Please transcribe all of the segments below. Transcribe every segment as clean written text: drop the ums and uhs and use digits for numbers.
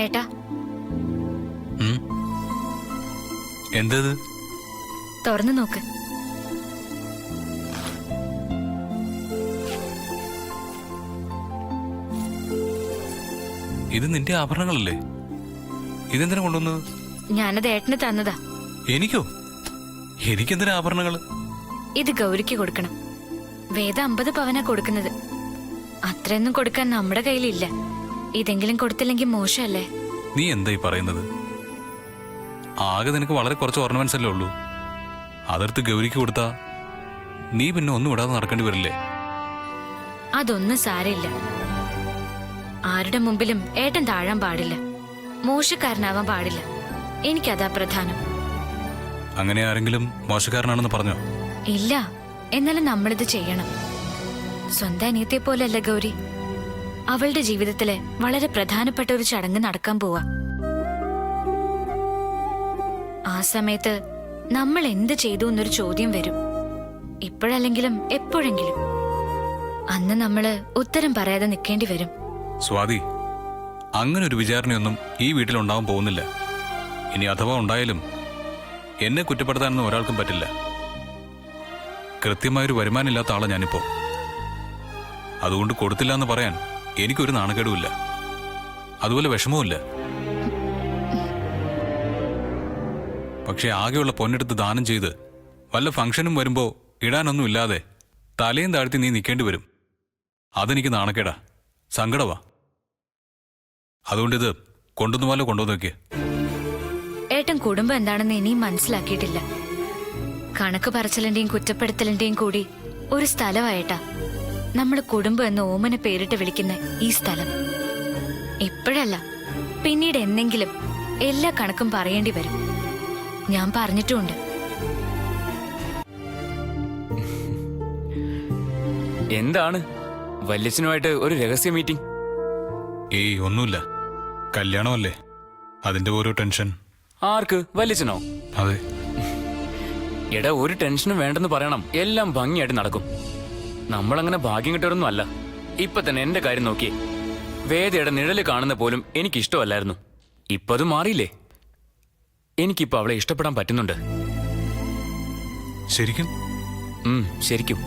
ഏട്ടാ എന്തത്? തുറന്നു നോക്ക്. ഇത് നിന്റെ ആഭരണങ്ങളല്ലേ? ഇതെന്തിനാ കൊണ്ടുവന്നത്? ഞാനത് ഏട്ടന് തന്നതാ. എനിക്കോ? എനിക്കെന്തിനാ ആഭരണങ്ങള്? ഇത് ഗൗരിക്ക് കൊടുക്കണം. വേദ 50 പവനാ കൊടുക്കുന്നത്. അത്രയൊന്നും കൊടുക്കാൻ നമ്മുടെ കയ്യിലില്ല. ഇതെങ്കിലും കൊടുത്തില്ലെങ്കിൽ മോശമല്ലേ? നീ എന്തായി പറയുന്നത്? ആകെ നിനക്ക് വളരെ കുറച്ച് ഓർണമെന്റ്സ് അല്ലേ ഉള്ളൂ. അതെടുത്ത് ഗൗരിക്ക് കൊടുത്താ നീ പിന്നെ ഒന്നും ഇടാതെ നടക്കേണ്ടി വരില്ലേ? അതൊന്നും സാരമില്ല. ആരുടെ മുമ്പിലും ഏട്ടൻ താഴാൻ പാടില്ല, മോശക്കാരനാവാൻ പാടില്ല. എനിക്കതാ പ്രധാനം. അങ്ങനെ ആരെങ്കിലും മോശക്കാരനാണെന്ന് പറഞ്ഞോ? ഇല്ല, എന്നാലും നമ്മളിത് ചെയ്യണം. സ്വന്തം അനിയത്തെ പോലെയല്ല ഗൗരി. അവളുടെ ജീവിതത്തിലെ വളരെ പ്രധാനപ്പെട്ട ഒരു ചടങ്ങ് നടക്കാൻ പോവാ. ആ സമയത്ത് നമ്മൾ എന്ത് ചെയ്തു എന്നൊരു ചോദ്യം വരും. ഇപ്പോഴല്ലെങ്കിലും എപ്പോഴെങ്കിലും. അന്ന് നമ്മള് ഉത്തരം പറയാതെ നിൽക്കേണ്ടി വരും. സ്വാതി, അങ്ങനെ ഒരു വിചാരണയൊന്നും ഈ വീട്ടിലുണ്ടാവാൻ പോകുന്നില്ല. ഇനി അഥവാ ഉണ്ടായാലും എന്നെ കുറ്റപ്പെടുത്താനൊന്നും ഒരാൾക്കും പറ്റില്ല. കൃത്യമായൊരു വരുമാനമില്ലാത്ത ആളാ ഞാനിപ്പോ. അതുകൊണ്ട് കൊടുത്തില്ല എന്ന് പറയാൻ എനിക്കൊരു നാണക്കേടുമില്ല, അതുപോലെ വിഷമവുമില്ല. പക്ഷെ ആകെയുള്ള പൊന്നെടുത്ത് ദാനം ചെയ്ത് വല്ല ഫംഗ്ഷനും വരുമ്പോ ഇടാനൊന്നും ഇല്ലാതെ തലയും താഴ്ത്തി നീ നിൽക്കേണ്ടി വരും. അതെനിക്ക് നാണക്കേടാ, സങ്കടവാ. അതുകൊണ്ടിത് കൊണ്ടുവന്ന പോലെ കൊണ്ടുവന്ന് വെക്കേ. ഏട്ടൻ കുടുംബം എന്താണെന്ന് ഇനിയും മനസ്സിലാക്കിയിട്ടില്ല. കണക്ക് പറച്ചിലിന്റെയും കുറ്റപ്പെടുത്തലിന്റെയും കൂടി ഒരു സ്ഥലമായിട്ടാ നമ്മൾ കുടുംബം എന്ന് ഓമന പേരിട്ട് വിളിക്കുന്ന ഈ സ്ഥലം. ഇപ്പോഴല്ല, പിന്നീട് എന്നെങ്കിലും എല്ലാ കണക്കും പറയേണ്ടി വരും. ഞാൻ പറഞ്ഞിട്ടുമുണ്ട്. എന്താണ് വല്യച്ഛനുമായിട്ട് ഒരു രഹസ്യ മീറ്റിംഗ്? ഏയ് ഒന്നുമില്ല, കല്യാണമല്ലേ, അതിന്റെ ഓരോ ടെൻഷൻ. ആർക്ക്? വല്യച്ഛനോ? അതെ. എടാ, ഒരു ടെൻഷനും വേണ്ടെന്ന് പറയണം. എല്ലാം ഭംഗിയായിട്ട് നടക്കും. നമ്മളങ്ങനെ ഭാഗ്യം കിട്ടവരൊന്നും അല്ല. ഇപ്പൊ തന്നെ എന്റെ കാര്യം നോക്കിയേ. വേദയുടെ നിഴല് കാണുന്ന പോലും എനിക്കിഷ്ടമല്ലായിരുന്നു. ഇപ്പൊ അത് മാറിയില്ലേ? എനിക്കിപ്പോ അവളെ ഇഷ്ടപ്പെടാൻ പറ്റുന്നുണ്ട്. ശരിക്കും? ശരിക്കും.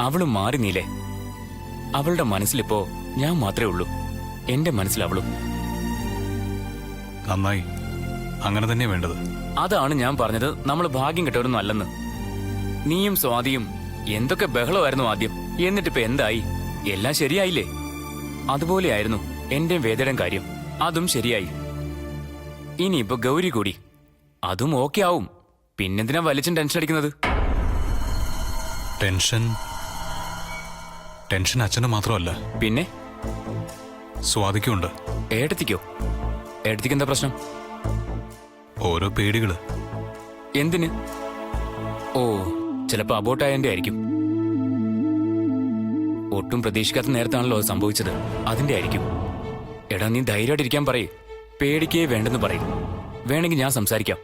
അവളും മാറി നീലേ. അവളുടെ മനസ്സിലിപ്പോ ഞാൻ മാത്രമേ ഉള്ളൂ. എന്റെ മനസ്സിൽ അവളും. നന്നായി, അങ്ങനെ തന്നെ വേണ്ടത്. അതാണ് ഞാൻ പറഞ്ഞത്, നമ്മൾ ഭാഗ്യം കിട്ടവരൊന്നും അല്ലെന്ന്. നീയും സ്വാതിയും എന്തൊക്കെ ബഹളമായിരുന്നു ആദ്യം. എന്നിട്ടിപ്പോ എന്തായി? എല്ലാം ശരിയായില്ലേ? അതുപോലെയായിരുന്നു എന്റെയും വേദയുടെയും കാര്യം. അതും ശരിയായി. ഇനിയിപ്പോ ഗൗരി കൂടി, അതും ഓക്കെ ആവും. പിന്നെന്തിനാ വലിച്ചും ടെൻഷൻ അടിക്കുന്നത്? ടെൻഷൻ അച്ഛന് മാത്രമല്ല, പിന്നെ സ്വാതിക്കുണ്ട്. ഏടത്തിക്കോ? ഏടത്തിക്ക് എന്താ പ്രശ്നം? ഓരോ പേടികള്. എന്തിന്? ഓ, ചിലപ്പോ അബോട്ടായതിന്റെ ആയിരിക്കും. ഒട്ടും പ്രതീക്ഷിക്കാത്ത നേരത്താണല്ലോ അത് സംഭവിച്ചത്. അതിന്റെ ആയിരിക്കും. എടാ, നീ ധൈര്യമായിട്ടിരിക്കാൻ പറയേ. പേടിക്കേ വേണ്ടെന്ന് പറയും. വേണമെങ്കിൽ ഞാൻ സംസാരിക്കാം.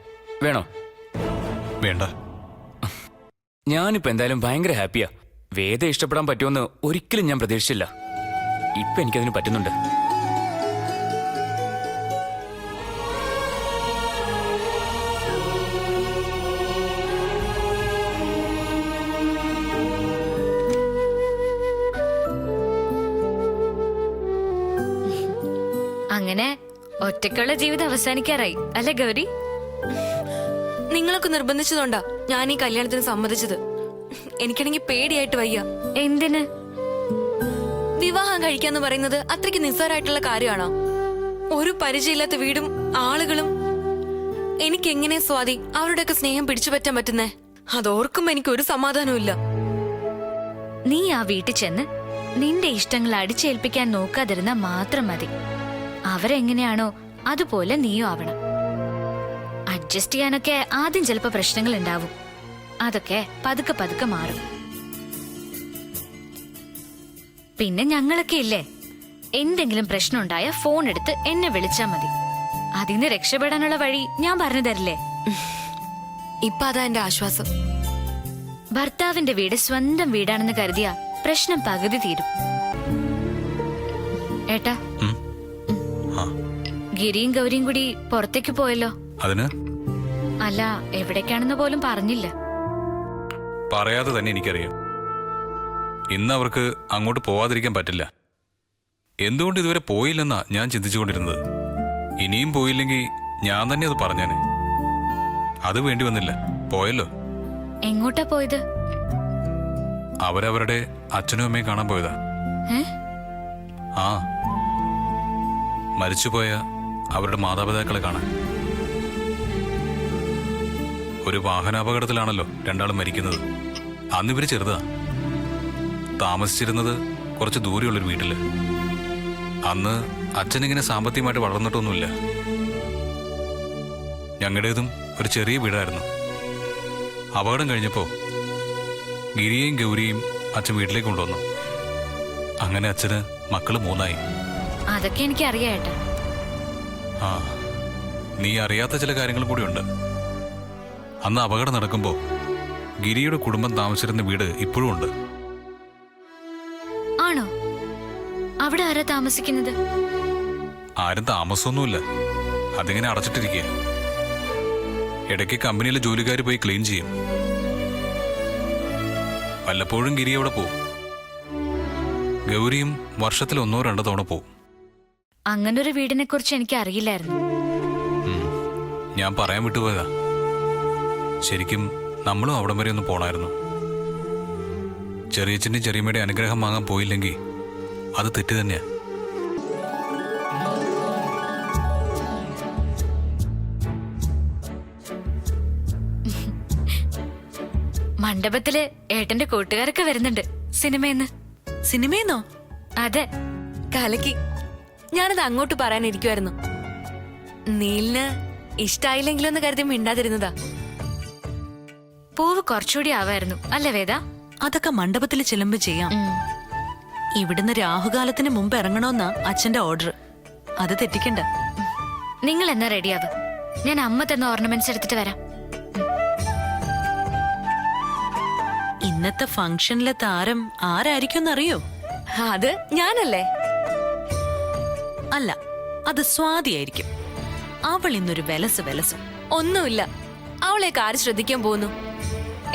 വേണോ? വേണ്ട. ഞാനിപ്പോ എന്തായാലും ഭയങ്കര ഹാപ്പിയാ. വേദ ഇഷ്ടപ്പെടാൻ പറ്റുമെന്ന് ഒരിക്കലും ഞാൻ പ്രതീക്ഷിച്ചില്ല. ഇപ്പൊ എനിക്കതിന് പറ്റുന്നുണ്ട്. അങ്ങനെ ഒറ്റയ്ക്കുള്ള ജീവിതം അവസാനിക്കാറായി അല്ലെ ഗൗരി? നിങ്ങളൊക്കെ നിർബന്ധിച്ചതുകൊണ്ടാ ഞാൻ ഈ കല്യാണത്തിന് സമ്മതിച്ചത്. എനിക്കാണെങ്കിൽ പേടിയായിട്ട് വയ്യ. എന്തിന്? വിവാഹം കഴിക്കാന്ന് പറയുന്നത് അത്രയ്ക്ക് നിസ്സാരമായിട്ടുള്ള കാര്യമാണോ? ഒരു പരിചയമില്ലാത്ത വീടും ആളുകളും. എനിക്കെങ്ങനെ സ്വാതി അവരുടെയൊക്കെ സ്നേഹം പിടിച്ചു പറ്റാൻ പറ്റുന്നേ? അതോർക്കുമ്പോ എനിക്ക് ഒരു സമാധാനവും ഇല്ല. നീ ആ വീട്ടിൽ ചെന്ന് നിന്റെ ഇഷ്ടങ്ങൾ അടിച്ചേൽപ്പിക്കാൻ നോക്കാതിരുന്നാ മാത്രം മതി. അവരെങ്ങനെയാണോ അതുപോലെ നീയും ആവണം. അഡ്ജസ്റ്റ് ചെയ്യാനൊക്കെ ആദ്യം ചിലപ്പോ പ്രശ്നങ്ങൾ ഉണ്ടാവും. അതൊക്കെ പതുക്കെ പതുക്കെ മാറും. പിന്നെ ഞങ്ങളൊക്കെ ഇല്ലേ, എന്തെങ്കിലും പ്രശ്നം ഉണ്ടായ ഫോൺ എടുത്ത് എന്നെ വിളിച്ചാ മതി. അതിന്ന് രക്ഷപ്പെടാനുള്ള വഴി ഞാൻ പറഞ്ഞു തരില്ലേ? ഇപ്പൊ അതാ എന്റെ ആശ്വാസം. ഭർത്താവിന്റെ വീട് സ്വന്തം വീടാണെന്ന് കരുതിയ പ്രശ്നം പകുതി തീരും. ഏട്ടാ, ഉം. ആ ഗിരിയും ഗൗരിയും കൂടി പുറത്തേക്ക് പോയല്ലോ. അതിന് അല്ല, എവിടേക്കാണെന്ന് പോലും പറഞ്ഞില്ല. പറയാതെ തന്നെ എനിക്കറിയാം. ഇന്ന് അവർക്ക് അങ്ങോട്ട് പോവാതിരിക്കാൻ പറ്റില്ല. എന്തുകൊണ്ട് ഇതുവരെ പോയില്ലെന്നാ ഞാൻ ചിന്തിച്ചുകൊണ്ടിരുന്നത്. ഇനിയും പോയില്ലെങ്കിൽ ഞാൻ തന്നെ അത് പറഞ്ഞേനെ. അത് വേണ്ടി വന്നില്ല, പോയല്ലോ. എങ്ങോട്ടാ പോയത്? അവരവരുടെ അച്ഛനും അമ്മയും കാണാൻ പോയതാ. ഏ? ആ, മരിച്ചുപോയ അവരുടെ മാതാപിതാക്കളെ കാണാൻ. ഒരു വാഹനാപകടത്തിലാണല്ലോ രണ്ടാളും മരിക്കുന്നത്. അന്ന് ഇവര് ചെറുതാ. താമസിച്ചിരുന്നത് കുറച്ച് ദൂരെയുള്ളൊരു വീട്ടില്. അന്ന് അച്ഛനിങ്ങനെ സാമ്പത്തികമായിട്ട് വളർന്നിട്ടൊന്നുമില്ല. ഞങ്ങളുടേതും ഒരു ചെറിയ വീടായിരുന്നു. അപകടം കഴിഞ്ഞപ്പോ ഗിരിയെയും ഗൗരിയെയും അച്ഛൻ വീട്ടിലേക്ക് കൊണ്ടുവന്നു. അങ്ങനെ അച്ഛന് മക്കള് 3 അതൊക്കെ എനിക്ക് അറിയാം ഏട്ടാ. ആ, നീ അറിയാത്ത ചില കാര്യങ്ങളും കൂടിയുണ്ട്. അന്ന് അപകടം നടക്കുമ്പോ ഗിരിയുടെ കുടുംബം താമസിച്ചിരുന്ന വീട് ഇപ്പോഴും ഉണ്ട്. ആണോ? അവിടെ ആരാ താമസിക്കുന്നത്? ആരും താമസമൊന്നുമില്ല, അതിങ്ങനെ അടച്ചിട്ടിരിക്കുക. ഇടയ്ക്ക് കമ്പനിയിലെ ജോലിക്കാർ പോയി ക്ലീൻ ചെയ്യും. വല്ലപ്പോഴും ഗിരി അവിടെ പോവും. ഗൗരിയും വർഷത്തിൽ 1-2 തവണ പോവും. അങ്ങനൊരു വീടിനെ കുറിച്ച് എനിക്ക് അറിയില്ലായിരുന്നു. ഞാൻ പറയാൻ വിട്ടുപോയതാ. ശരിക്കും നമ്മളും അവിടം വരെ ഒന്ന് പോണായിരുന്നു. ചെറിയച്ഛൻ്റെ ചെറിയമ്മയുടെ അനുഗ്രഹം വാങ്ങാൻ പോയില്ലെങ്കിൽ അത് തെറ്റ് തന്നെയാ. മണ്ഡപത്തില് ഏട്ടന്റെ കൂട്ടുകാരൊക്കെ വരുന്നുണ്ട് സിനിമയെന്ന്. സിനിമയെന്നോ? അതെ. കലക്കി. ഞാനത് അങ്ങോട്ട് പറയാനിരിക്കുമായിരുന്നു. നീലിന് ഇഷ്ടായില്ലെങ്കിലോ എന്ന് കരുതി മിണ്ടാതിരുന്നതാ. പൂവ് കുറച്ചുകൂടി ആവായിരുന്നു അല്ലേ വേദ? അതൊക്കെ മണ്ഡപത്തിൽ ചെല്ലുമ്പോ ചെയ്യാം. ഇവിടുന്ന് രാഹുകാലത്തിന് മുമ്പ് ഇറങ്ങണമെന്നാ അച്ഛന്റെ ഓർഡർ. അത് തെറ്റിക്കണ്ട. നിങ്ങൾ എന്നാ റെഡിയാവ്? ഞാൻ അമ്മ തന്ന ഓർണമെന്റ്സ് എടുത്തിട്ട് വരാം. ഇന്നത്തെ ഫംഗ്ഷനിലെ താരം ആരായിരിക്കും എന്നറിയോ? അത് ഞാനല്ലേ? അല്ല, അത് സ്വാതിയായിരിക്കും. അവൾ ഇന്നൊരു വെലസ്. ഒന്നുമില്ല, അവളേക്ക് ആര് ശ്രദ്ധിക്കാൻ പോകുന്നു?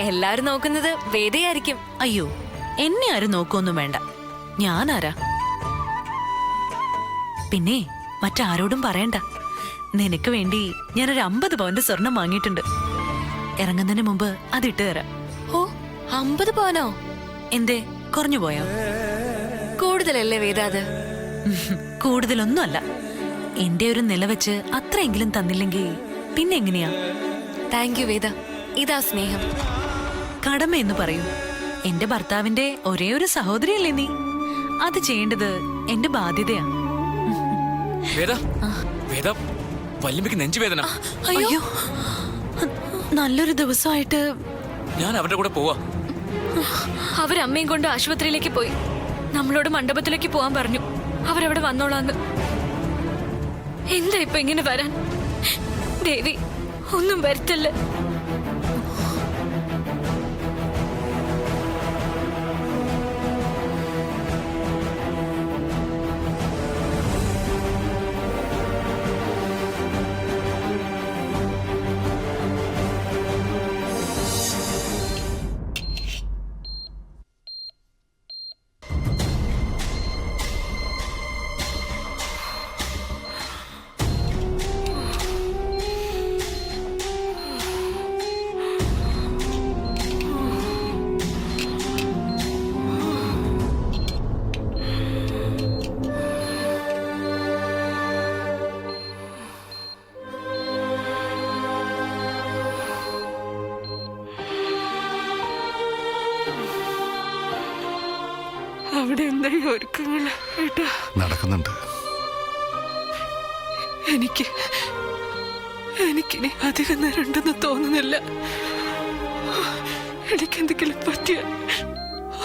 എല്ലാരും നോക്കുന്നത് വേദയായിരിക്കും. അയ്യോ, എന്നെ ആരും നോക്കൊന്നും വേണ്ട. ഞാനാരാ? പിന്നെ മറ്റാരോടും പറയണ്ട. നിനക്ക് വേണ്ടി ഞാനൊരു 50 പവന്റെ സ്വർണം വാങ്ങിയിട്ടുണ്ട്. ഇറങ്ങുന്നതിന് മുമ്പ് അതിട്ട് തരാം. ഓ, 50 പവനോ? എന്തേ, കുറഞ്ഞു പോയോ? കൂടുതലല്ലേ വേദ അത്? കൂടുതലൊന്നുമല്ല. എന്റെ ഒരു നില വെച്ച് അത്രയെങ്കിലും തന്നില്ലെങ്കിൽ പിന്നെ എങ്ങനെയാ? താങ്ക് യു വേദ, ഇതാ സ്നേഹം. കടമ എന്ന് പറയൂ. എന്റെ ഭർത്താവിന്റെ ഒരേ ഒരു സഹോദരിയല്ലേ നീ? അത് ചെയ്യേണ്ടത് എന്റെ ബാധ്യതയാ. വേദ, വേദ, വല്യമ്മയ്ക്ക് നെഞ്ചുവേദന. അയ്യോ, നല്ലൊരു ദിവസമായിട്ട് ഞാൻ അവരുടെ കൂടെ പോവാ. അവരമ്മയും കൊണ്ട് ആശുപത്രിയിലേക്ക് പോയി. നമ്മളോട് മണ്ഡപത്തിലേക്ക് പോവാൻ പറഞ്ഞു. അവരവിടെ വന്നോളാന്ന്. എന്താ ഇപ്പൊ ഇങ്ങനെ വരാൻ? ദേവി, ഒന്നും വരുത്തല്ല. അവിടെ എന്തായി ഒരുക്കങ്ങള് ഏട്ടാ? നടക്കുന്നുണ്ട്. എനിക്കിനി അധികം നേരം ഉണ്ടെന്ന് തോന്നുന്നില്ല. എനിക്കെന്തെങ്കിലും പറ്റിയ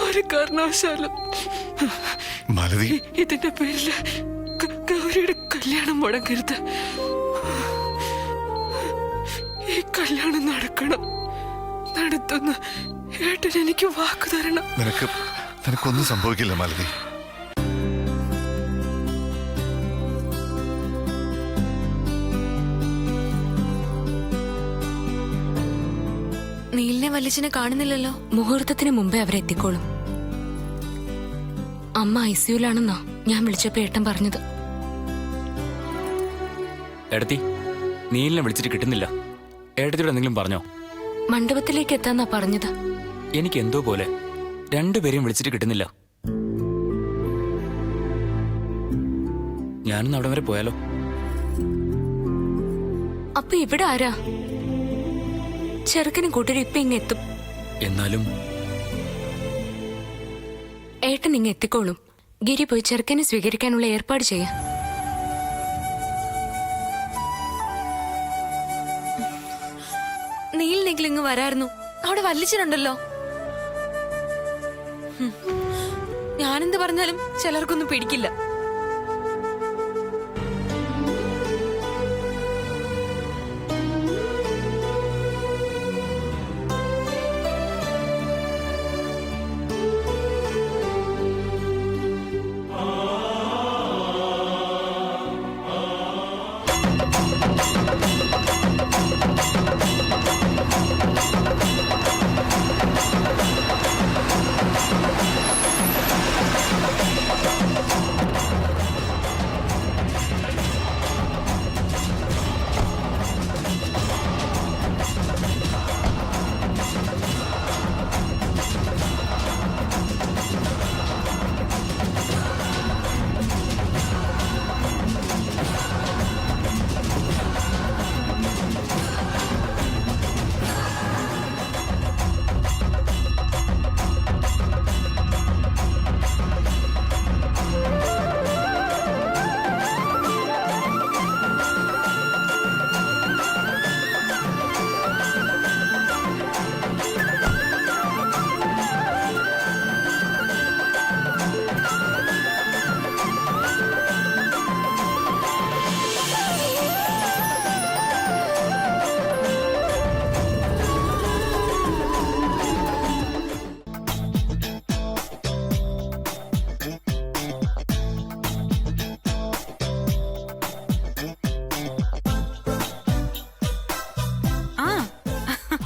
ഒരു കാരണവശാലും മാലതി, ഇതിന്റെ പേരില് ഗൗരിയുടെ കല്യാണം മുടങ്ങരുത്. ഈ കല്യാണം നടക്കണം. നടത്തുന്ന ഏട്ടൻ എനിക്ക് വാക്ക് തരണം. നിനക്കൊന്നും സംഭവിക്കില്ല മാലതി. അമ്മയെ വല്യച്ഛനെ കാണുന്നില്ലല്ലോ. മുഹൂർത്തത്തിന് മുമ്പേ അവരെത്തിക്കോളും. അമ്മ ഐസിയുലാണെന്നാ ഞാൻ വിളിച്ചപ്പോ ഏട്ടൻ പറഞ്ഞത്. എടത്തി, നീലിനെ വിളിച്ചിട്ട് കിട്ടുന്നില്ല. ഏട്ടത്തിയോട് എന്തെങ്കിലും പറഞ്ഞോ? മണ്ഡപത്തിലേക്ക് എത്താന്നാ പറഞ്ഞത്. എനിക്ക് എന്തോ പോലെ രണ്ടുപേരെയും വിളിച്ചിട്ട് കിട്ടുന്നില്ല. ഞാനൊന്ന് അവിടെ വരെ പോയാലോ? അപ്പൊ ഇവിടെ ആരാ? ചെറുക്കനും കൂട്ടരും ഇപ്പൊ ഇങ്ങ് എത്തും. എന്നാലും ഏട്ടൻ ഇങ്ങ് എത്തിക്കോളും. ഗിരി പോയി ചെറുക്കനെ സ്വീകരിക്കാനുള്ള ഏർപ്പാട് ചെയ്യാം. നീലിനെങ്കിലും ഇങ്ങ് വരായിരുന്നു. അവിടെ വല്ലിച്ചനുണ്ടല്ലോ. ഞാനെന്ത് പറഞ്ഞാലും ചിലർക്കൊന്നും പിടിക്കില്ല.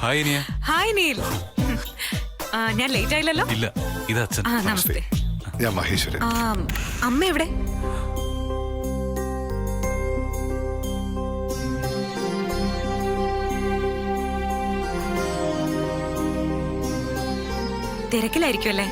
ഹായ് ഇനിയ. ഹായ് നീൽ. ഞാൻ ലേറ്റ് ആയില്ലല്ലോ? ഇല്ല, ഇത് അച്ഛൻ. നമസ്തേ. ഞാൻ മഹേശ്വരൻ. അമ്മ എവിടെ? തിരക്കിലായിരിക്കും അല്ലേ?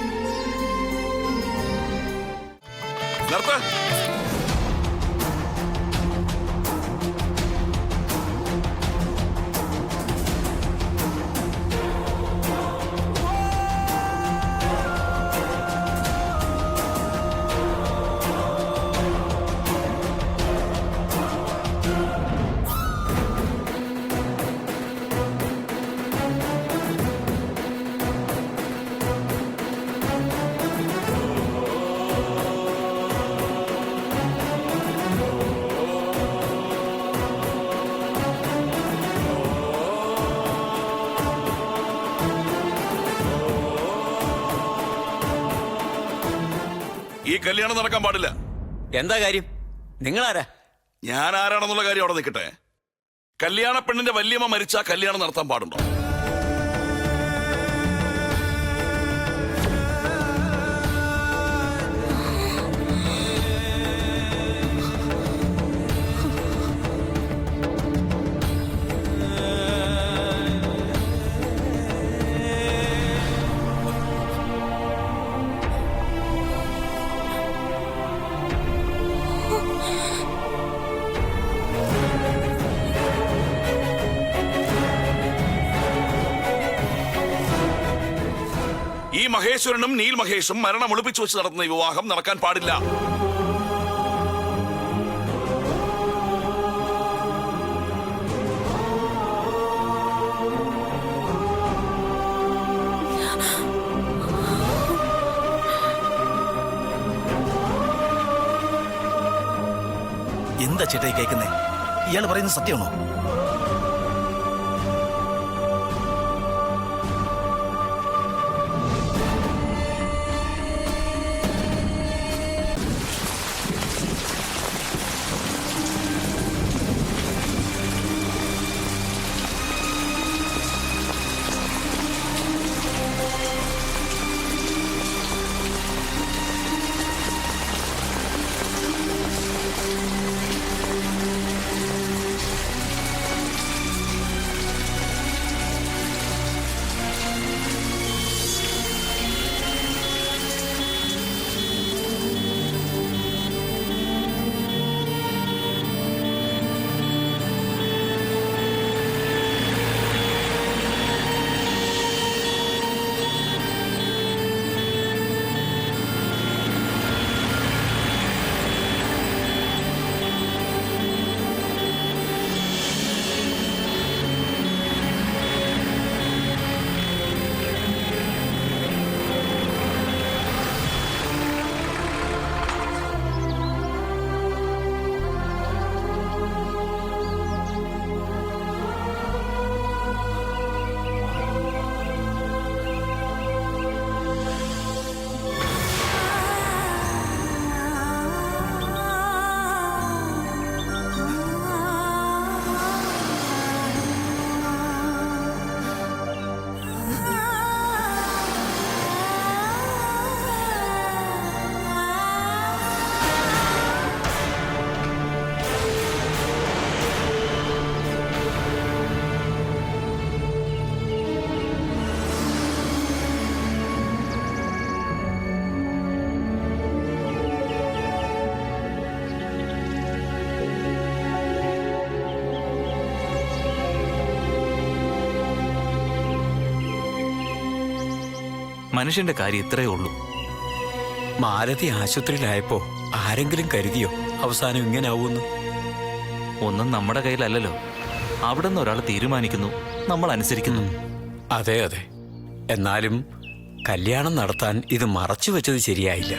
ഈ കല്യാണം നടക്കാൻ പാടില്ല. എന്താ കാര്യം? നിങ്ങളാരാ? ഞാൻ ആരാണെന്നുള്ള കാര്യം അവിടെ നിൽക്കട്ടെ. കല്യാണ പെണ്ണിന്റെ വല്യമ്മ മരിച്ചാ കല്യാണം നടത്താൻ പാടുണ്ടോ? ഈ മഹേശ്വരനും നീൽ മഹേഷും മരണം ഒളിപ്പിച്ചു വെച്ച് നടത്തുന്ന വിവാഹം നടക്കാൻ പാടില്ല. എന്താ ചേട്ടായി കേൾക്കുന്നേ? ഇയാൾ പറയുന്നത് സത്യമാണോ? മനുഷ്യന്റെ കാര്യം ഇത്രയേ ഉള്ളൂ. മാലതി ആശുപത്രിയിലായപ്പോ ആരെങ്കിലും കരുതിയോ അവസാനം ഇങ്ങനെ ആവുമെന്ന്? ഒന്നും നമ്മുടെ കയ്യിലല്ലല്ലോ. അവിടെ നിന്ന് ഒരാൾ തീരുമാനിക്കുന്നു, നമ്മൾ അനുസരിക്കുന്നു. അതെ അതെ, എന്നാലും കല്യാണം നടത്താൻ ഇത് മറച്ചു വെച്ചത് ശരിയായില്ല.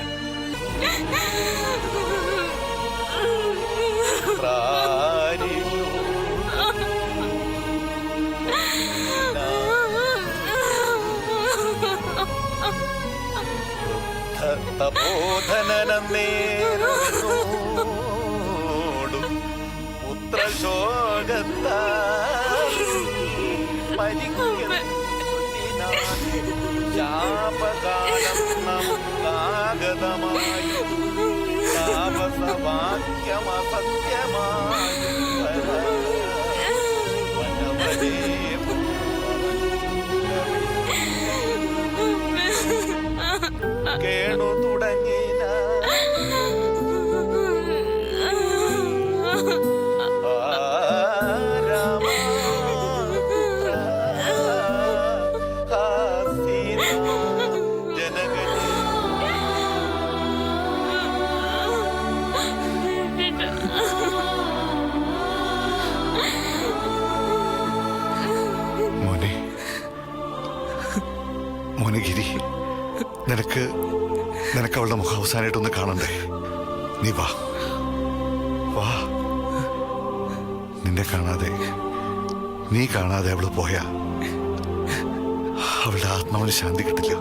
കേണു തുടങ്ങിന മോനെ ഗിരി, നിനക്ക് അവളുടെ മുഖം അവസാനമായിട്ടൊന്ന് കാണണ്ടേ? നീ വാ വാ. നീ കാണാതെ അവള് പോയാ അവളുടെ ആത്മാവിന് ശാന്തി കിട്ടില്ല.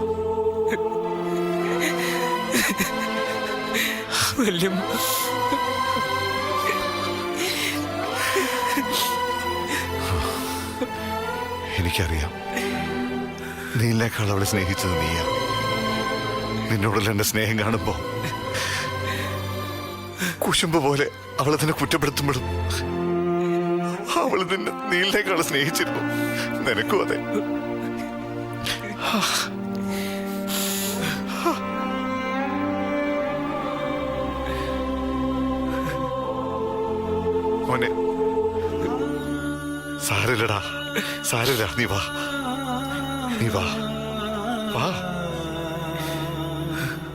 എനിക്കറിയാം, നീലേക്കാൾ അവളെ സ്നേഹിച്ചത് നീയാ. നിന്നോടുള്ള എന്റെ സ്നേഹം കാണുമ്പോ കുശുമ്പ് പോലെ അവളെ തന്നെ കുറ്റപ്പെടുത്തുമ്പോഴും അവള് നിന്നെ നീലിനേക്കാൾ സ്നേഹിച്ചിരുന്നു. നിനക്കും അതെ. മോനെ, സാരല്ലടാ, സാരല്ല. നീ വാ വാ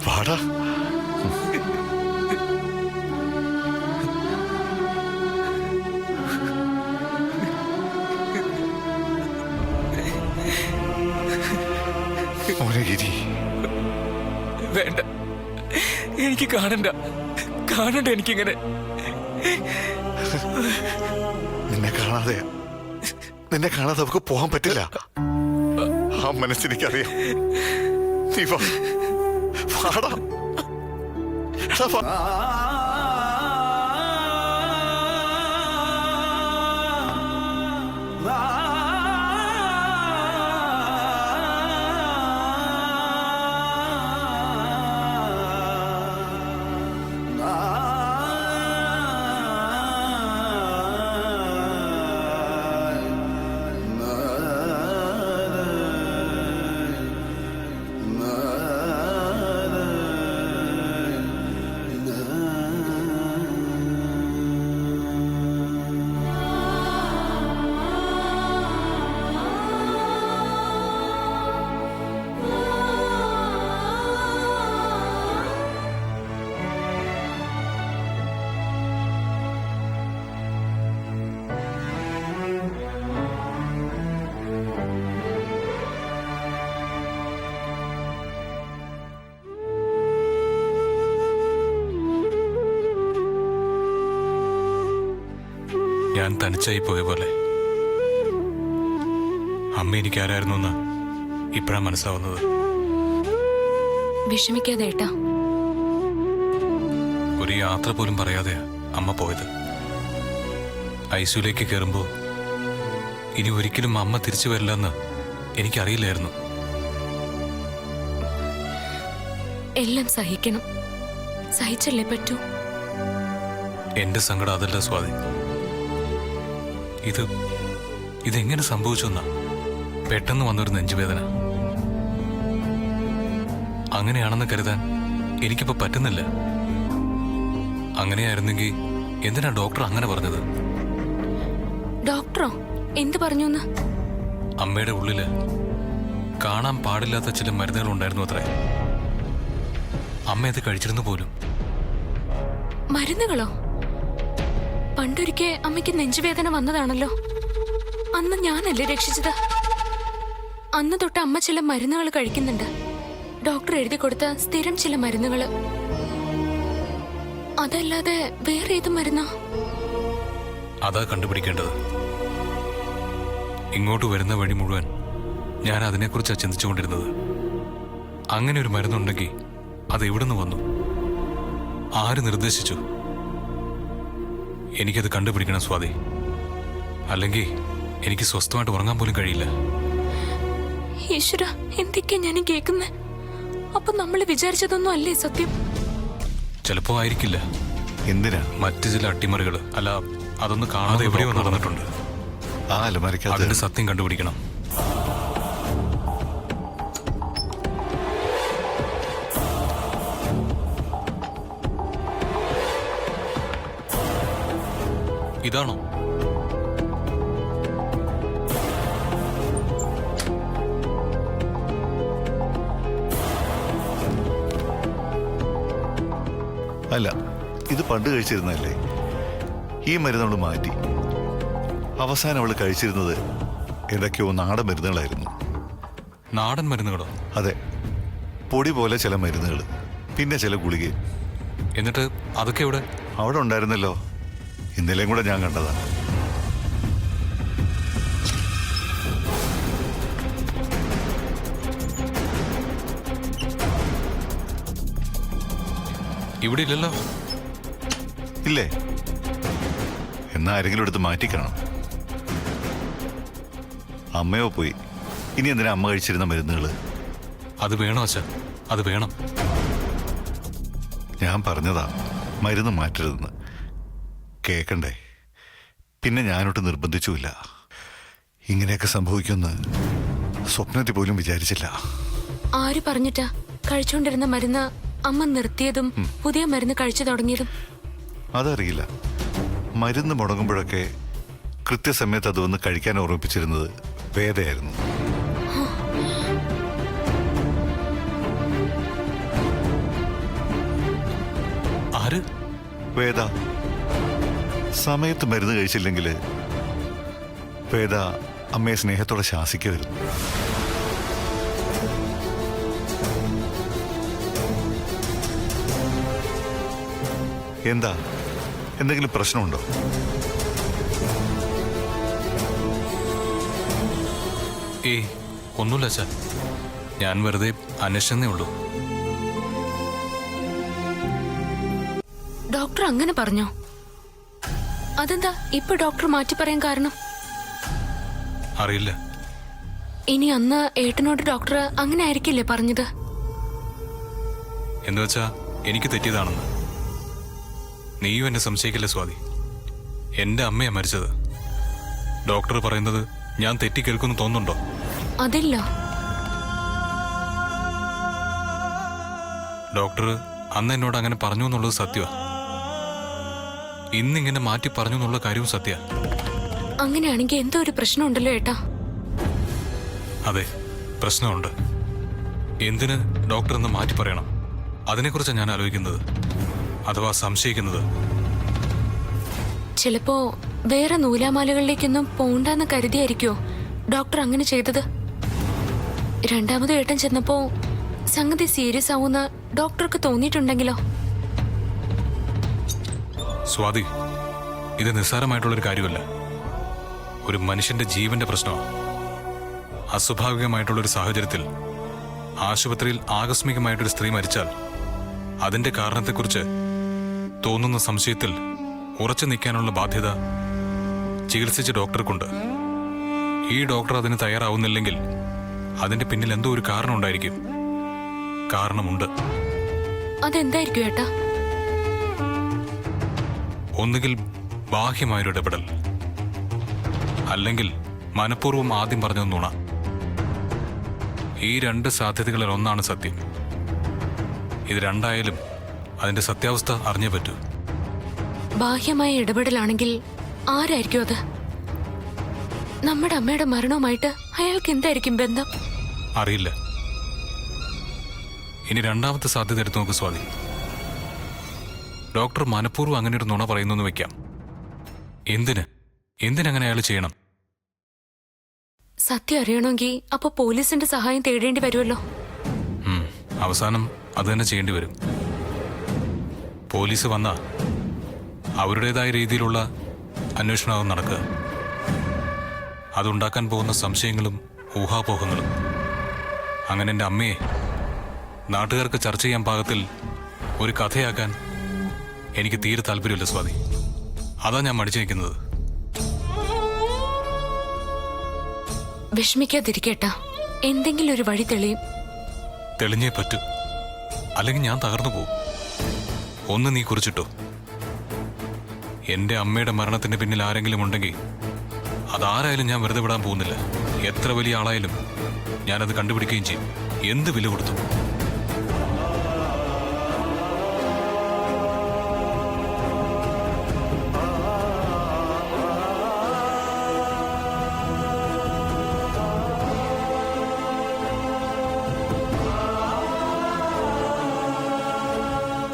വാടാ. മോനെ ഗിരി, വേണ്ട, എനിക്ക് കാണണ്ട എനിക്കിങ്ങനെ. നിന്നെ കാണാതെ അവർക്ക് പോകാൻ പറ്റില്ല. ആ മനസ്സെനിക്കറിയാം. നീ വാടാ. ഞാൻ തനിച്ചായി പോയ പോലെ. അമ്മ എനിക്ക് ആരായിരുന്നു എന്ന് ഇപ്പഴാ മനസ്സാവുന്നത്. വിഷമിക്കാതെ ഏട്ടാ. ഒരു യാത്ര പോലും പറയാതെയാ അമ്മ പോയത്. ഐസിയുലേക്ക് കയറുമ്പോ ഇനി ഒരിക്കലും അമ്മ തിരിച്ചു വരില്ലെന്ന് എനിക്കറിയില്ലായിരുന്നു. എല്ലാം സഹിക്കണം, സഹിച്ചല്ലേ പറ്റൂ. എന്റെ സങ്കടം അതല്ല സ്വാതി. ഇതെങ്ങനെ സംഭവിച്ചെന്നാ പെട്ടെന്ന് വന്നൊരു നെഞ്ചുവേദന. അങ്ങനെയാണെന്ന് കരുതാൻ എനിക്കിപ്പോ പറ്റുന്നില്ല. അങ്ങനെയായിരുന്നെങ്കിൽ എന്തിനാ ഡോക്ടർ അങ്ങനെ പറഞ്ഞത്? ഡോക്ടറോ എന്ത് പറഞ്ഞു? അമ്മയുടെ ഉള്ളില് കാണാൻ പാടില്ലാത്ത ചില മരുന്നുകൾ ഉണ്ടായിരുന്നു അത്രേ. അമ്മ അത് കഴിച്ചിരുന്നു പോലും. മരുന്നുകളോ? പണ്ടൊരിക്കൽ അമ്മയ്ക്ക് നെഞ്ചുവേദന വന്നതാണല്ലോ. അന്ന് ഞാനല്ലേ രക്ഷിച്ചത്. അന്ന് തൊട്ട് അമ്മ ചില മരുന്നുകൾ കഴിക്കുന്നുണ്ട്. ഡോക്ടർ എഴുതി കൊടുത്ത സ്ഥിരം ചില മരുന്നുകള്. അതല്ലാതെ വേറെ ഏത് മരുന്നാ? അതാ കണ്ടുപിടിക്കേണ്ടത്. ഇങ്ങോട്ട് വരുന്ന വഴി മുഴുവൻ ഞാൻ അതിനെക്കുറിച്ചാണ് ചിന്തിച്ചുകൊണ്ടിരുന്നത്. അങ്ങനെ ഒരു മരുന്നുണ്ടെങ്കിൽ അത് എവിടുന്ന് വന്നു? ആര് നിർദ്ദേശിച്ചു? എനിക്കത് കണ്ടുപിടിക്കണം സ്വാതി. അല്ലെങ്കിൽ എനിക്ക് സ്വസ്ഥമായിട്ട് ഉറങ്ങാൻ പോലും കഴിയില്ല. ഈശ്വര, എന്തൊക്കെയാ ഞാൻ കേൾക്കുന്നേ? അപ്പൊ നമ്മൾ വിചാരിച്ചതൊന്നും അല്ലേ സത്യം? ചിലപ്പോ ആയിരിക്കില്ല. എന്തിനാ? മറ്റു ചില അട്ടിമറികൾ. അല്ല, അതൊന്ന് കാണാതെ എവിടെയോ നടന്നിട്ടുണ്ട്. ആ അലമാരിക്കകത്ത് അതിന്റെ സത്യം കണ്ടുപിടിക്കണം. ഇതാണോ? അല്ല, ഇത് പണ്ട് കഴിച്ചിരുന്നല്ലേ. ഈ മരുന്ന് അവള് മാറ്റി. അവസാനം അവള് കഴിച്ചിരുന്നത് ഏതൊക്കെയോ നാടൻ മരുന്നുകളായിരുന്നു. നാടൻ മരുന്നുകളോ? അതെ, പൊടി പോലെ ചില മരുന്നുകൾ, പിന്നെ ചില ഗുളികയും. എന്നിട്ട് അതൊക്കെ എവിടെ? അവിടെ ഉണ്ടായിരുന്നല്ലോ. ഇന്നലെയും കൂടെ ഞാൻ കണ്ടതാ. ഇവിടെ ഇല്ലല്ലോ. ഇല്ലേ? എന്നാ ആരെങ്കിലും എടുത്ത് മാറ്റിക്കാണോ? അമ്മയോ പോയി. ഇനി എന്തിനാ അമ്മ കഴിച്ചിരുന്ന മരുന്നുകള്? അത് വേണോ അച്ഛാ? അത് വേണം. ഞാൻ പറഞ്ഞതാ മരുന്ന് മാറ്റരുതെന്ന്. കേക്കണ്ടേ? പിന്നെ ഞാനൊട്ട് നിർബന്ധിച്ചുമില്ല. ഇങ്ങനെയൊക്കെ സംഭവിക്കുമെന്ന് സ്വപ്നത്തിൽ പോലും വിചാരിച്ചില്ല. ആര് പറഞ്ഞിട്ടാ കഴിച്ചുകൊണ്ടിരുന്ന മരുന്ന് അമ്മ നിർത്തിയതും പുതിയ മരുന്ന് കഴിച്ചു തുടങ്ങിയതും? അതറിയില്ല. മരുന്ന് മുടങ്ങുമ്പോഴൊക്കെ കൃത്യസമയത്ത് അത് വന്ന് കഴിക്കാൻ ഓർമ്മിപ്പിച്ചിരുന്നത് വേദയായിരുന്നു. ആര്? വേദ. സമയത്ത് മരുന്ന് കഴിച്ചില്ലെങ്കിൽ വേദ അമ്മയെ സ്നേഹത്തോടെ ശാസിക്കുമായിരുന്നു. എന്താ, എന്തെങ്കിലും പ്രശ്നമുണ്ടോ? ഏയ്, ഒന്നുമില്ല അച്ഛാ. ഞാൻ വെറുതെ അന്വേഷിച്ചെന്നേ ഉള്ളൂ. ഡോക്ടർ അങ്ങനെ പറഞ്ഞോ? അതെന്താ ഇപ്പൊ ഡോക്ടർ മാറ്റി പറയാൻ കാരണം? അറിയില്ല. ഇനി അന്ന് ഏട്ടനോട് ഡോക്ടർ അങ്ങനെ ആയിരിക്കില്ലേ പറഞ്ഞത്? എന്നുവെച്ചാ എനിക്ക് തെറ്റിയതാണെന്ന്. നീയും എന്നെ സംശയിക്കില്ല സ്വാതി. എന്റെ അമ്മയാ മരിച്ചത്. ഡോക്ടർ പറയുന്നത് ഞാൻ തെറ്റി കേൾക്കുമെന്ന് തോന്നുന്നുണ്ടോ? അതില്ല. ഡോക്ടർ അന്ന് എന്നോട് അങ്ങനെ പറഞ്ഞു എന്നുള്ളത് സത്യമാ. ഇന്നിങ്ങനെ മാറ്റി പറഞ്ഞു എന്നുള്ള കാര്യവും സത്യ. അങ്ങനെയാണെങ്കിൽ എന്തോ ഒരു പ്രശ്നമുണ്ടല്ലോ ഏട്ടാ. അതെ, പ്രശ്നമുണ്ട്. എന്തിന് ഡോക്ടർ എന്ന് മാറ്റി പറയണം? അതിനെക്കുറിച്ചാണ് ഞാൻ ആലോചിക്കുന്നത്, അഥവാ സംശയിക്കുന്നത്. ചിലപ്പോ വേറെ നൂലാമാലകളിലേക്കൊന്നും പോണ്ടെന്ന് കരുതിയായിരിക്കോ ഡോക്ടർ അങ്ങനെ ചെയ്തത്? രണ്ടാമത് ഏട്ടൻ ചെന്നപ്പോ സംഗതി സീരിയസ് ആവുന്ന ഡോക്ടർക്ക് തോന്നിയിട്ടുണ്ടെങ്കിലോ? സ്വാതി, ഇത് നിസ്സാരമായിട്ടുള്ളൊരു കാര്യമല്ല. ഒരു മനുഷ്യന്റെ ജീവന്റെ പ്രശ്നമാണ്. അസ്വാഭാവികമായിട്ടുള്ളൊരു സാഹചര്യത്തിൽ ആശുപത്രിയിൽ ആകസ്മികമായിട്ടൊരു സ്ത്രീ മരിച്ചാൽ അതിന്റെ കാരണത്തെക്കുറിച്ച് തോന്നുന്ന സംശയത്തിൽ ഉറച്ചു നിൽക്കാനുള്ള ബാധ്യത ചികിത്സിച്ച ഡോക്ടർക്കുണ്ട്. ഈ ഡോക്ടർ അതിന് തയ്യാറാവുന്നില്ലെങ്കിൽ അതിന്റെ പിന്നിൽ എന്തോ ഒരു കാരണം ഉണ്ടായിരിക്കും. കാരണമുണ്ട്. അതെന്തായിരിക്കും ഏട്ടാ? ഒന്നുകിൽ ബാഹ്യമായൊരു ഇടപെടൽ, അല്ലെങ്കിൽ മനഃപൂർവ്വം ആദ്യം പറഞ്ഞത് നുണ. ഈ രണ്ട് സാധ്യതകളിൽ ഒന്നാണ് സത്യം. ഇത് രണ്ടായാലും അതിന്റെ സത്യാവസ്ഥ അറിഞ്ഞേ പറ്റൂ. ബാഹ്യമായ ഇടപെടലാണെങ്കിൽ ആരായിരിക്കും അത്? നമ്മുടെ അമ്മയുടെ മരണവുമായിട്ട് അയാൾക്ക് എന്തായിരിക്കും ബന്ധം? അറിയില്ല. ഇനി രണ്ടാമത്തെ സാധ്യത എടുത്തു നോക്ക് സ്വാതി. ഡോക്ടർ മനഃപൂർവ്വം അങ്ങനെ ഒരു നുണ പറയുന്നു വെക്കാം. എന്തിനങ്ങനെ അയാൾ ചെയ്യണം? സത്യം അറിയണമെങ്കിൽ അപ്പൊ പോലീസിന്റെ സഹായം തേടേണ്ടി വരുമല്ലോ. അവസാനം അത് തന്നെ ചെയ്യേണ്ടി വരും. പോലീസ് വന്നാ അവരുടേതായ രീതിയിലുള്ള അന്വേഷണം നടക്കുക. അതുണ്ടാക്കാൻ പോകുന്ന സംശയങ്ങളും ഊഹാപോഹങ്ങളും. അങ്ങനെ എൻ്റെ അമ്മയെ നാട്ടുകാർക്ക് ചർച്ച ചെയ്യാൻ പാകത്തിൽ ഒരു കഥയാക്കാൻ എനിക്ക് തീരെ താല്പര്യമില്ല സ്വാതി. അതാ ഞാൻ മടിച്ചു നിൽക്കുന്നത്. വിഷമിക്കാതിരിക്കട്ടാ, എന്തെങ്കിലും ഒരു വഴി തെളിയും. തെളിഞ്ഞേ പറ്റൂ, അല്ലെങ്കിൽ ഞാൻ തകർന്നു പോകും. ഒന്ന് നീ കുറിച്ചിട്ടോ, എന്റെ അമ്മയുടെ മരണത്തിന് പിന്നിൽ ആരെങ്കിലും ഉണ്ടെങ്കിൽ അതാരായാലും ഞാൻ വെറുതെ വിടാൻ പോകുന്നില്ല. എത്ര വലിയ ആളായാലും ഞാനത് കണ്ടുപിടിക്കുകയും ചെയ്യും, എന്ത് വില കൊടുത്തു.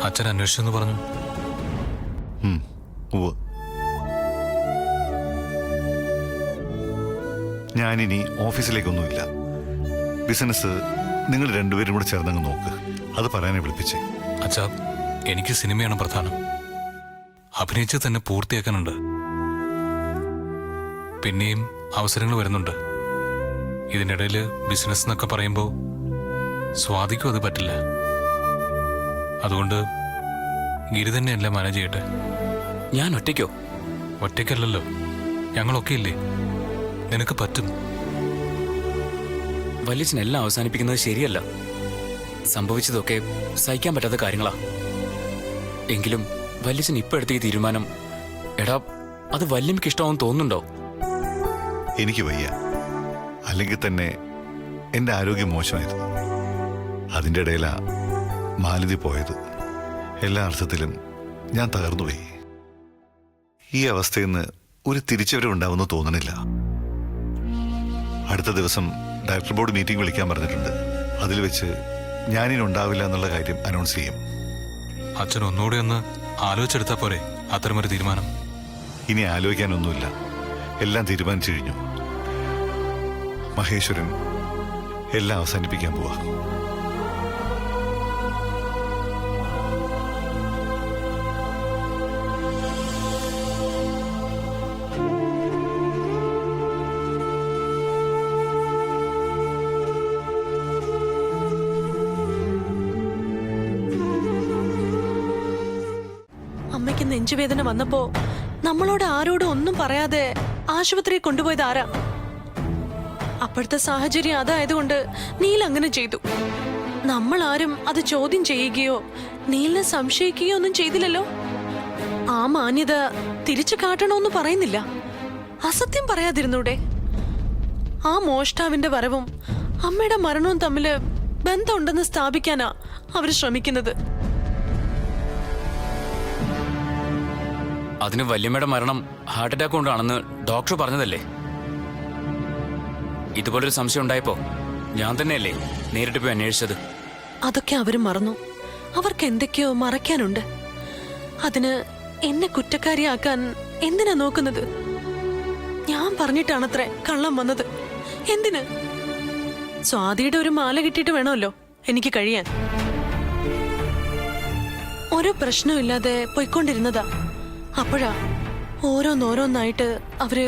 അച്ഛൻ അന്വേഷിച്ചെന്ന് പറഞ്ഞു. ഞാനിനി ഓഫീസിലേക്കൊന്നുമില്ല. ബിസിനസ് നിങ്ങൾ രണ്ടുപേരും കൂടെ ചേർന്നങ്ങ് നോക്ക്. അത് പറയാനെ വിളിപ്പിച്ചേ. അച്ഛാ, എനിക്ക് സിനിമയാണ് പ്രധാനം. അഭിനയിച്ച് തന്നെ പൂർത്തിയാക്കാനുണ്ട്. പിന്നെയും അവസരങ്ങൾ വരുന്നുണ്ട്. ഇതിനിടയിൽ ബിസിനസ് എന്നൊക്കെ പറയുമ്പോൾ സ്വാതിക്കും അത് പറ്റില്ല. അതുകൊണ്ട് ഗിരി തന്നെയല്ല മാനേജ് ചെയ്യട്ടെ. ഞാൻ ഒറ്റയ്ക്കോ? ഒറ്റയ്ക്കല്ലല്ലോ, ഞങ്ങളൊക്കെ ഇല്ലേ. നിനക്ക് പറ്റും. വല്യച്ഛനെല്ലാം അവസാനിപ്പിക്കുന്നത് ശരിയല്ല. സംഭവിച്ചതൊക്കെ സഹിക്കാൻ പറ്റാത്ത കാര്യങ്ങളാ. എങ്കിലും വല്യച്ഛൻ ഇപ്പൊ എടുത്ത ഈ തീരുമാനം, എടാ, അത് വല്യമ്മയ്ക്ക് ഇഷ്ടമാണെന്ന് തോന്നുന്നുണ്ടോ? എനിക്ക് വയ്യ. അല്ലെങ്കിൽ തന്നെ എൻ്റെ ആരോഗ്യം മോശമായിരുന്നു. അതിൻ്റെ ഇടയിലാ മാലതി പോയത്. എല്ലാ അർത്ഥത്തിലും ഞാൻ തകർന്നുപോയി. ഈ അവസ്ഥയിൽ നിന്ന് ഒരു തിരിച്ചുവരവുണ്ടാവുമെന്ന് തോന്നണില്ല. അടുത്ത ദിവസം ഡയറക്ടർ ബോർഡ് മീറ്റിംഗ് വിളിക്കാൻ പറഞ്ഞിട്ടുണ്ട്. അതിൽ വെച്ച് ഞാനിനി ഉണ്ടാവില്ല എന്നുള്ള കാര്യം അനൗൺസ് ചെയ്യും. അച്ഛൻ ഒന്നുകൂടി ഒന്ന് ആലോചിച്ചെടുത്താൽ പോരെ അത്തരമൊരു തീരുമാനം? ഇനി ആലോചിക്കാനൊന്നുമില്ല, എല്ലാം തീരുമാനിച്ചു കഴിഞ്ഞു. മഹേശ്വരൻ എല്ലാം അവസാനിപ്പിക്കാൻ പോവാ. അമ്മയ്ക്ക് നെഞ്ചുവേദന വന്നപ്പോ നമ്മളോട് ആരോടും ഒന്നും പറയാതെ ആശുപത്രിയിൽ കൊണ്ടുപോയത് ആരാ? അപ്പോഴത്തെ സാഹചര്യം അതായതുകൊണ്ട് നീൽ അങ്ങനെ ചെയ്തു. നമ്മൾ ആരും അത് ചോദ്യം ചെയ്യുകയോ നീലിനെ സംശയിക്കുകയോ ഒന്നും ചെയ്തില്ലല്ലോ. ആ മാന്യത തിരിച്ചു കാട്ടണമെന്ന് പറയുന്നില്ല. അസത്യം പറയാതിരുന്നൂടെ? ആ മോഷ്ടാവിന്റെ വരവും അമ്മയുടെ മരണവും തമ്മില് ബന്ധമുണ്ടെന്ന് സ്ഥാപിക്കാനാ അവര് ശ്രമിക്കുന്നത്. അതിന് വല്യമ്മയുടെ മരണം ഹാർട്ട് അറ്റാക്ക് കൊണ്ടാണെന്ന് ഡോക്ടർ പറഞ്ഞതല്ലേ? ഇതുപോലൊരു സംശയം ഉണ്ടായപ്പോ ഞാൻ തന്നെയല്ലേ നേരിട്ട് പോയി അന്വേഷിച്ചത്. അതൊക്കെ അവര് മറന്നു. അവർക്ക് എന്തൊക്കെയോ മറയ്ക്കാനുണ്ട്. അതിന് എന്നെ കുറ്റക്കാരിയാക്കാൻ എന്തിനാ നോക്കുന്നത്? ഞാൻ പറഞ്ഞിട്ടാണത്രേ കള്ളം വന്നത്. എന്തിന്? സ്വാതിയുടെ ഒരു മാല കിട്ടിയിട്ട് വേണമല്ലോ എനിക്ക് കഴിയാൻ. ഒരു പ്രശ്നമില്ലാതെ പോയിക്കൊണ്ടിരുന്നതാ. അപ്പോഴാ ഓരോന്നോരോന്നായിട്ട് അവര്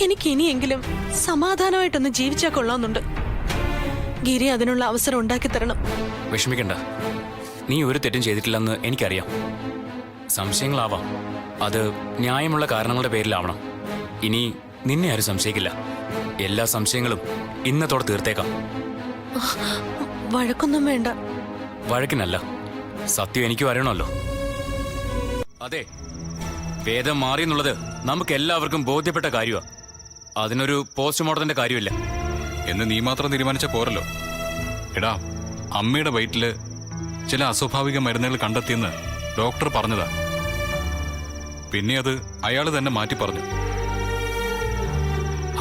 എനിക്ക് ഇനിയെങ്കിലും സമാധാനമായിട്ടൊന്ന് ജീവിച്ചാൽ കൊള്ളാമെന്നുണ്ട്. ഗിരി അതിനുള്ള അവസരം ഉണ്ടാക്കി തരണം. വിഷമിക്കണ്ട, നീ ഒരു തെറ്റും ചെയ്തിട്ടില്ലെന്ന് എനിക്കറിയാം. സംശയങ്ങളാവാം, അത് ന്യായമുള്ള കാരണങ്ങളുടെ പേരിലാവണം. ഇനി നിന്നെ ആരും സംശയിക്കില്ല. എല്ലാ സംശയങ്ങളും ഇന്നത്തോടെ തീർത്തേക്കാം. വഴക്കൊന്നും വേണ്ട. വഴക്കിനല്ല, സത്യം എനിക്ക് അറിയണമല്ലോ. അതെ, വേദം മാറിയെന്നുള്ളത് നമുക്ക് എല്ലാവർക്കും ബോധ്യപ്പെട്ട കാര്യമാണ്. അതിനൊരു പോസ്റ്റ്മോർട്ടത്തിന്റെ കാര്യമില്ല എന്ന് നീ മാത്രം തീരുമാനിച്ച പോരല്ലോ. എടാ, അമ്മയുടെ വയറ്റില് ചില അസ്വാഭാവിക മരുന്നുകൾ കണ്ടെത്തിയെന്ന് ഡോക്ടർ പറഞ്ഞതാ. പിന്നെ അത് അയാൾ തന്നെ മാറ്റി പറഞ്ഞു.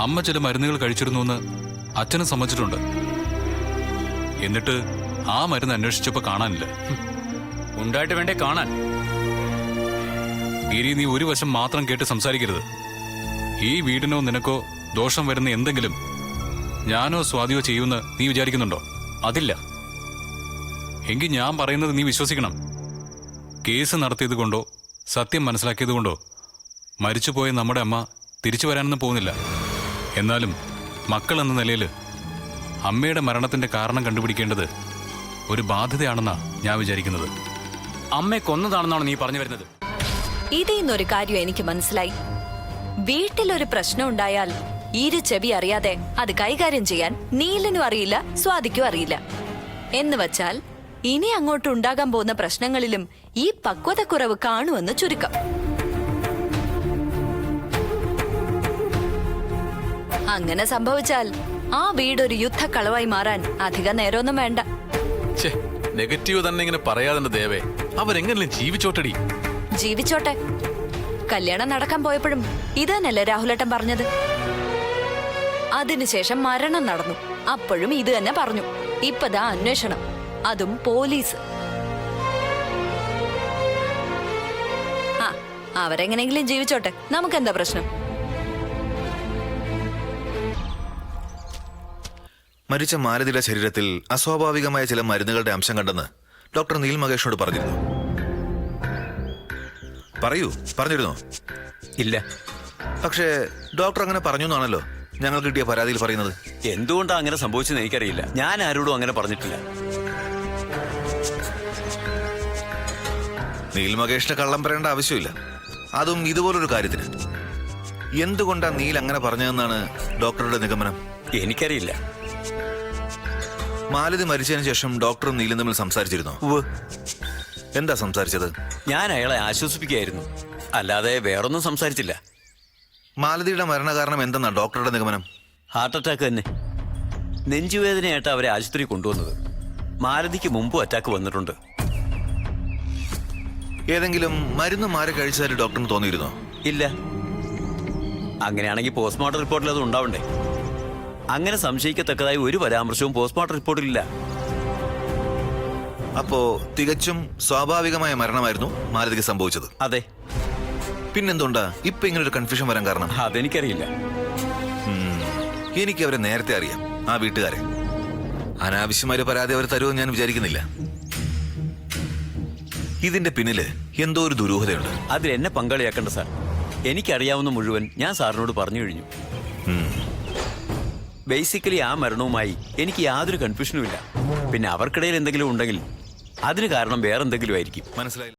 അമ്മ ചില മരുന്നുകൾ കഴിച്ചിരുന്നു എന്ന് അച്ഛനും സമ്മതിച്ചിട്ടുണ്ട്. എന്നിട്ട് ആ മരുന്ന് അന്വേഷിച്ചപ്പോ കാണാനില്ല. ഉണ്ടായിട്ട് വേണ്ടേ കാണാൻ? ഗിരി, നീ ഒരു വശം മാത്രം കേട്ട് സംസാരിക്കരുത്. ഈ വീടിനോ നിനക്കോ ദോഷം വരുന്ന എന്തെങ്കിലും ഞാനോ സ്വാതിയോ ചെയ്യുമെന്ന് നീ വിചാരിക്കുന്നുണ്ടോ? അതില്ല. എങ്കിൽ ഞാൻ പറയുന്നത് നീ വിശ്വസിക്കണം. കേസ് നടത്തിയത് കൊണ്ടോ സത്യം മനസ്സിലാക്കിയത് കൊണ്ടോ മരിച്ചുപോയ നമ്മുടെ അമ്മ തിരിച്ചു വരാനൊന്നും പോകുന്നില്ല. എന്നാലും മക്കൾ എന്ന നിലയിൽ അമ്മയുടെ മരണത്തിന്റെ കാരണം കണ്ടുപിടിക്കേണ്ടത് ഒരു ബാധ്യതയാണെന്നാ ഞാൻ വിചാരിക്കുന്നത്. അമ്മയെ കൊന്നതാണെന്നാണ് നീ പറഞ്ഞു വരുന്നത്? ഇതിൽ നിന്നൊരു കാര്യം എനിക്ക് മനസ്സിലായി. വീട്ടിലൊരു പ്രശ്നം ഉണ്ടായാൽ ഇരു ചെവി അറിയാതെ അത് കൈകാര്യം ചെയ്യാൻ നീലനും അറിയില്ല, സ്വാതിക്കും അറിയില്ല. എന്ന് വച്ചാൽ ഇനി അങ്ങോട്ട് ഉണ്ടാകാൻ പോകുന്ന പ്രശ്നങ്ങളിലും ഈ പക്വതക്കുറവ് കാണുമെന്ന് ചുരുക്കം. അങ്ങനെ സംഭവിച്ചാൽ ആ വീടൊരു യുദ്ധക്കളവായി മാറാൻ അധിക നേരമൊന്നും വേണ്ട. നെഗറ്റീവ് തന്നെ ഇങ്ങനെ പറയാതെ ദേവേ, അവരെങ്ങനെയും ജീവിച്ചോട്ടടി. ജീവിച്ചോട്ടെ. കല്യാണം നടക്കാൻ പോയപ്പോഴും ഇത് തന്നെയല്ലേ രാഹുലേട്ടൻ പറഞ്ഞത്? അതിനുശേഷം മരണം നടന്നു, അപ്പോഴും ഇത് തന്നെ പറഞ്ഞു. ഇപ്പതാ അന്വേഷണം, അതും പോലീസ്. ആ, അവരെങ്ങനെങ്കിലും ജീവിച്ചോട്ടെ, നമുക്കെന്താ പ്രശ്നം? മരിച്ച മാലതിയുടെ ശരീരത്തിൽ അസ്വാഭാവികമായ ചില മരുന്നുകളുടെ അംശം കണ്ടെന്ന് ഡോക്ടർ നീൽ മകേഷിനോട് പറഞ്ഞിരുന്നു. പറഞ്ഞിരുന്നോ? ഇല്ല. പക്ഷേ ഡോക്ടർ അങ്ങനെ പറഞ്ഞു എന്നാണല്ലോ ഞങ്ങൾ കിട്ടിയ പരാതിയിൽ പറയുന്നത്. എന്തുകൊണ്ടാണ് അങ്ങനെ സംഭവിച്ചെന്ന് എനിക്കറിയില്ല. ഞാൻ ആരോടും അങ്ങനെ പറഞ്ഞിട്ടില്ല. നീൽ മകേഷിന് കള്ളം പറയേണ്ട ആവശ്യമില്ല, അതും ഇതുപോലൊരു കാര്യത്തിന്. എന്തുകൊണ്ടാ നീൽ അങ്ങനെ പറഞ്ഞതെന്നാണ് ഡോക്ടറുടെ നിഗമനം? എനിക്കറിയില്ല. മാലതി മരിച്ചതിന് ശേഷം ഡോക്ടറും നീലും തമ്മിൽ സംസാരിച്ചിരുന്നോ? എന്താ സംസാരിച്ചത്? ഞാൻ അയാളെ ആശ്വസിപ്പിക്കുകയായിരുന്നു, അല്ലാതെ വേറൊന്നും സംസാരിച്ചില്ല. മാലതിയുടെ മരണകാരണം എന്തെന്നാ ഡോക്ടറുടെ നിഗമനം? ഹാർട്ട് അറ്റാക്ക് തന്നെ. നെഞ്ചുവേദനയായിട്ട് അവരെ ആശുപത്രി കൊണ്ടുവന്നത്. മാലതിക്ക് മുമ്പും അറ്റാക്ക് വന്നിട്ടുണ്ട്. ഏതെങ്കിലും മരുന്ന് മാറി കഴിച്ചതായിട്ട് ഡോക്ടറിന് തോന്നിയിരുന്നോ? ഇല്ല. അങ്ങനെയാണെങ്കിൽ പോസ്റ്റ്മോർട്ടം റിപ്പോർട്ടിൽ അത് ഉണ്ടാവണ്ടേ? അങ്ങനെ സംശയിക്കത്തക്കതായി ഒരു പരാമർശവും പോസ്റ്റ്മോർട്ടം റിപ്പോർട്ടിലില്ല. അപ്പോ തികച്ചും സ്വാഭാവികമായ മരണമായിരുന്നു മാലതിക്ക് സംഭവിച്ചത്? അതെ. പിന്നെന്തുകൊണ്ടാ ഇപ്പൊ ഇങ്ങനെ ഒരു കൺഫ്യൂഷൻ വരാൻ കാരണം? അതെനിക്കറിയില്ല. എനിക്ക് അവരെ നേരത്തെ അറിയാം, ആ വീട്ടുകാരെ. അനാവശ്യമായ പരാതി അവർ തരുമെന്ന് ഞാൻ വിചാരിക്കുന്നില്ല. ഇതിന്റെ പിന്നില് എന്തോ ഒരു ദുരൂഹതയുണ്ട്. അതിൽ എന്നെ പങ്കാളിയാക്കണ്ട സാർ. എനിക്കറിയാവുന്ന മുഴുവൻ ഞാൻ സാറിനോട് പറഞ്ഞു കഴിഞ്ഞു. ബേസിക്കലി ആ മരണവുമായി എനിക്ക് യാതൊരു കൺഫ്യൂഷനും ഇല്ല. പിന്നെ അവർക്കിടയിൽ എന്തെങ്കിലും ഉണ്ടെങ്കിൽ അതിന് കാരണം വേറെന്തെങ്കിലും ആയിരിക്കും. മനസ്സിലായി?